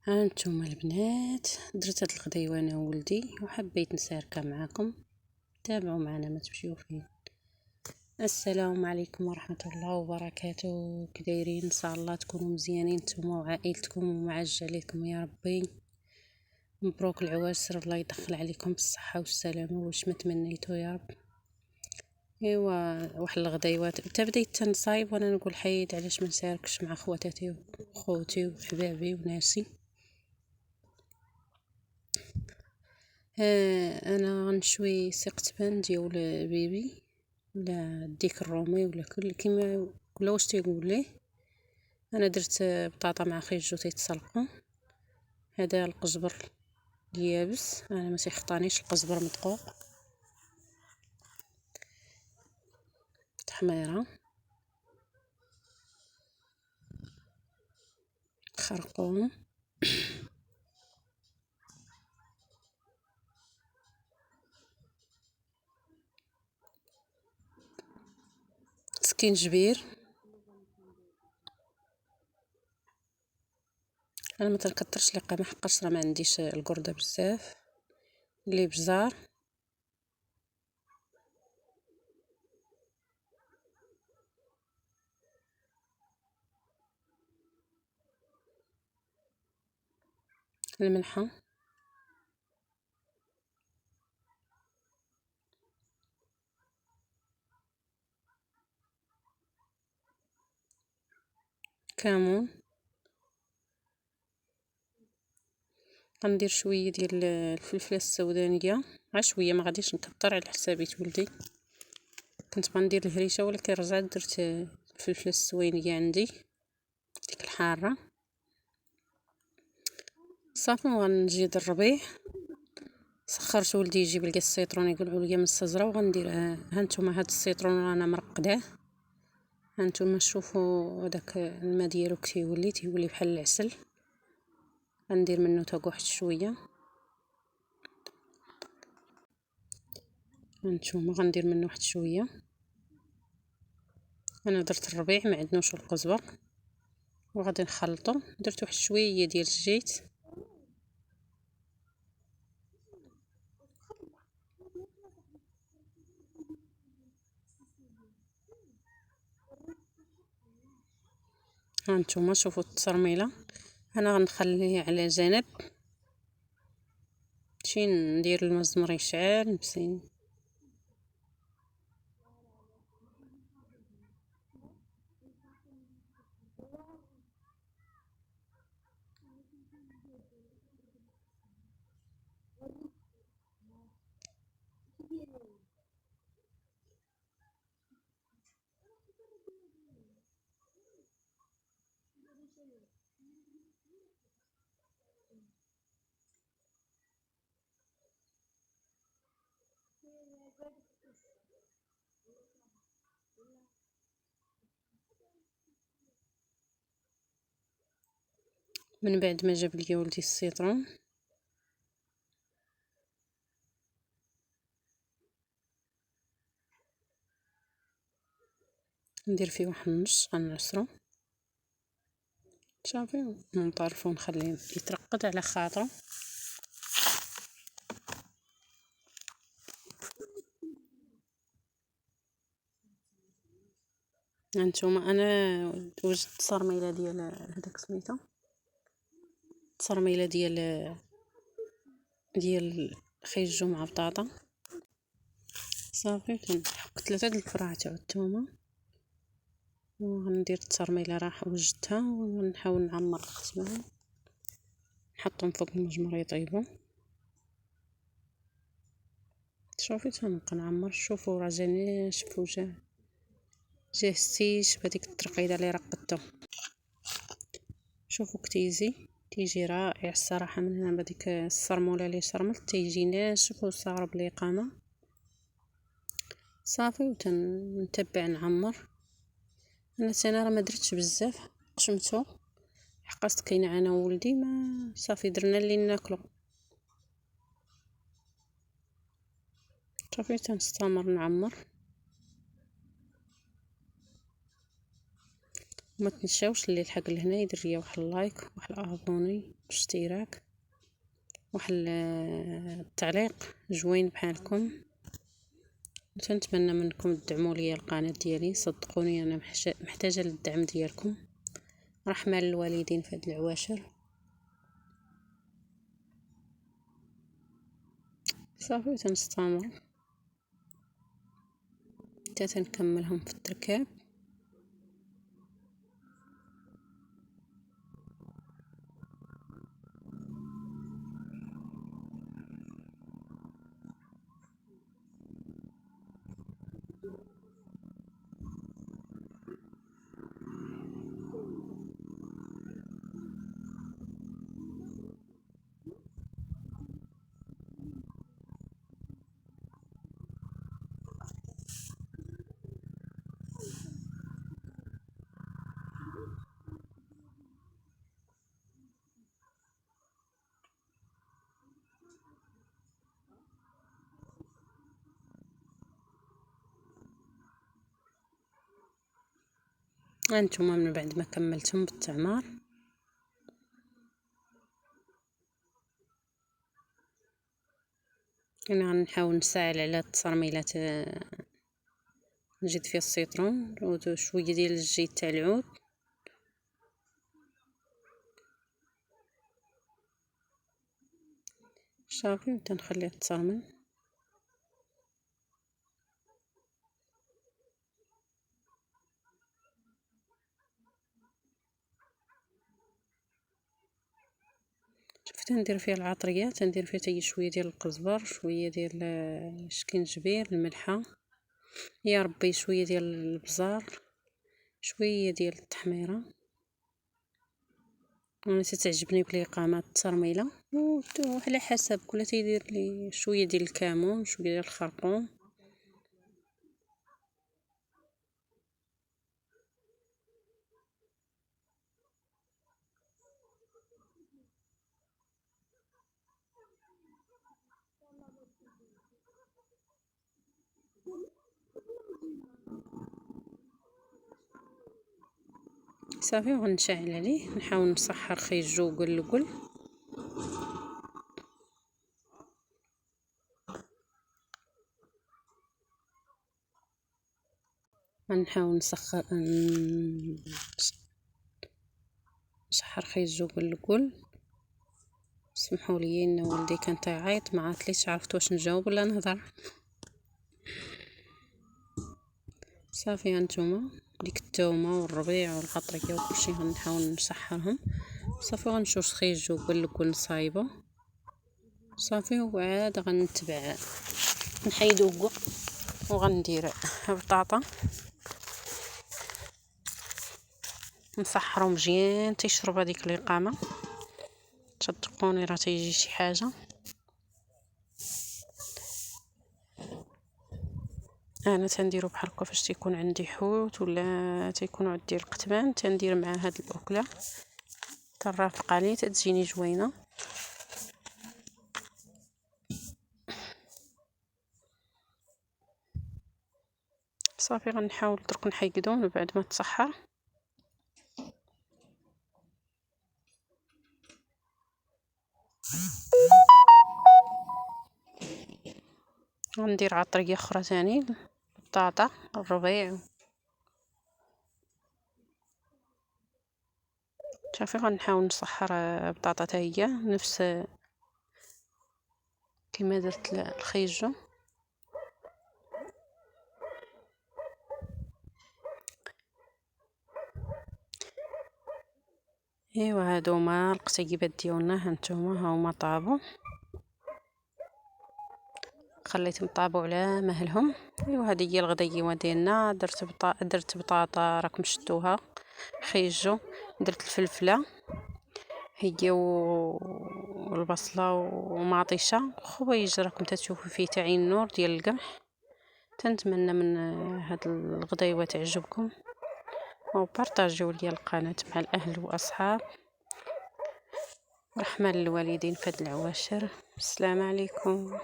ها انتم البنات، درت هاد الغديوه انا وولدي وحبيت نشاركها معكم. تابعوا معنا ما تمشيو فين. السلام عليكم ورحمه الله وبركاته. كدايرين؟ ان شاء الله تكونوا مزيانين نتوما وعائلتكم ومعجل عليكم يا ربي. مبروك العواشر، الله يدخل عليكم بالصحه والسلامه واش ما تمنيتو يا رب. ايوا واحد الغديوات تا بديت تنصايب وانا نقول حيد علاش ما نشاركش مع خواتاتي وخوتي وحبابي وناسي. انا غنشوي سقتبان ديال بيبي ولا الديك الرومي ولا كل كيما ولا واش تيقول ليه. انا درت بطاطا مع خيجو تيتسلقوا. هذا القزبر اليابس، انا ما تيخطانيش القزبر مدقوق. تحميره، خرقوم، سكينجبير. انا ما تنكثرش لي قمح حقاش راه ما عنديش القرده بزاف. اللي بزار، الملحه، كمون. غندير شويه ديال الفلفله السودانيه، شويه ما غاديش نكثر على حسابي ولدي. كنت غندير الهريشه ولكن رجعت درت الفلفله السوينيه عندي ديك الحاره. صافي غنجي الربيع. سخرت ولدي يجيب لي السيترون، يقولوا لي من الشجره، وغندير ها نتوما هاد السيترون رانا مرقداه. ها نتوما شوفوا هذاك الماء ديالو تيولي بحال العسل. غندير منه تا واحد شويه. هانتوما غندير منه واحد شويه. انا درت الربيع ما عندناش القزبر وغادي نخلطو. درت واحد شويه ديال الزيت. هانتوما شوفوا الترميله. انا غنخليه على جنب. نمشي ندير الماء الزمر يشعل مزيان. من بعد ما جاب لي ولدي السيترون، ندير فيه واحد النص غنعصرو صافي ونطرفو ونخليه يترقد على خاطرو. هانتوما انا وجدت الصرميله ديال هذاك سميتو، التصرميله ديال خيجو مع بطاطا. صافي كنحك 3 د الفراع تاع الثومه وغندير التصرميله راح وجدتها، ونحاول نعمر الخصمان نحطهم فوق المجمر يطيبوا. شوفي تنبقى نعمر. شوفوا راه جا ناشف وجا هستيش بهذيك الترقيده اللي رقدته. شوفوا تيجي رائع الصراحه. من هنا بهذيك الصرموله اللي شرملت تيجي ناشف وصارب الإقامه. صافي وتنتبع نعمر. انا راه ما درتش بزاف، قشمتو حقاش كاينه انا وولدي. ما صافي درنا اللي ناكلو. صافي تنستمر نعمر. وما تنساوش اللي لحق لهنا يدير ليا واحد اللايك، واحد الابوني، اشتراك، واحد التعليق زوين بحالكم. وتنتمنى منكم تدعموا لي القناه ديالي، صدقوني انا محتاجه للدعم ديالكم. رحمه للوالدين في هاد العواشر. صافي تنستمر حتى تنكملهم في التركاب. هانتوما من بعد ما كملتهم بالتعمار انا غنحاول نساعل على التصرميلات. نزيد فيه السيترون وشويه ديال الزيت تاع العود. صافي وتنخليه تصرمل. شفت ندير فيه العطريات، ندير فيه حتى شويه ديال القزبر، شويه ديال الشكنجبير، الملحه، يا ربي شويه ديال البزار، شويه ديال التحميره. انا تتعجبني بلي قامات الترميله وعلى حسب كل تيدير لي شويه ديال الكمون، شويه ديال الخرقوم. صافي وغنشعل عليه، نحاول نسحر خيجو قل غنحاول نسحر خيجو قل. سمحوا لي ان ولدي كان تيعيط، ما عرفتليش عرفت واش نجاوب ولا نهضر. صافي هانتوما ديك التومه والربيع والعطريه وكلشي غنحاول نسحرهم. صافي غنشوف خيجو قل نصايبه. صافي وعاد غنتبع نحيدو كاع وغندير بطاطا نسحرو مزيان تيشرب هذيك الإقامة. تصدقوني راه تيجي شي حاجه. انا تنديرو بحال هكا فاش تيكون عندي حوت ولا تيكون عندي القتبان، تندير مع هاد الاكله ترافق عليه تتجيني زوينه. صافي غنحاول درك نحيدو من بعد ما تسحر. غندير عطريه اخرى ثاني، البطاطا، الربيع. صافي غنحاول نسحر بطاطا حتى هي نفس كما درت الخيجو. ايوا هادوما القتيبات ديالنا هانتوما هاهما طابو، خليتهم طابو على مهلهم. ايوا هذه هي الغدايوه ديالنا. درت بطاطا راكم شفتوها، خيجو، درت الفلفله هي والبصله وماطيشه خبيج راكم تشوفوا فيه تاع النور ديال القمح. تنتمنى من هاد الغدايوه تعجبكم وبارطاجيو لي القناه مع الاهل واصحاب. رحمه للوالدين في هاد العواشر. السلام عليكم.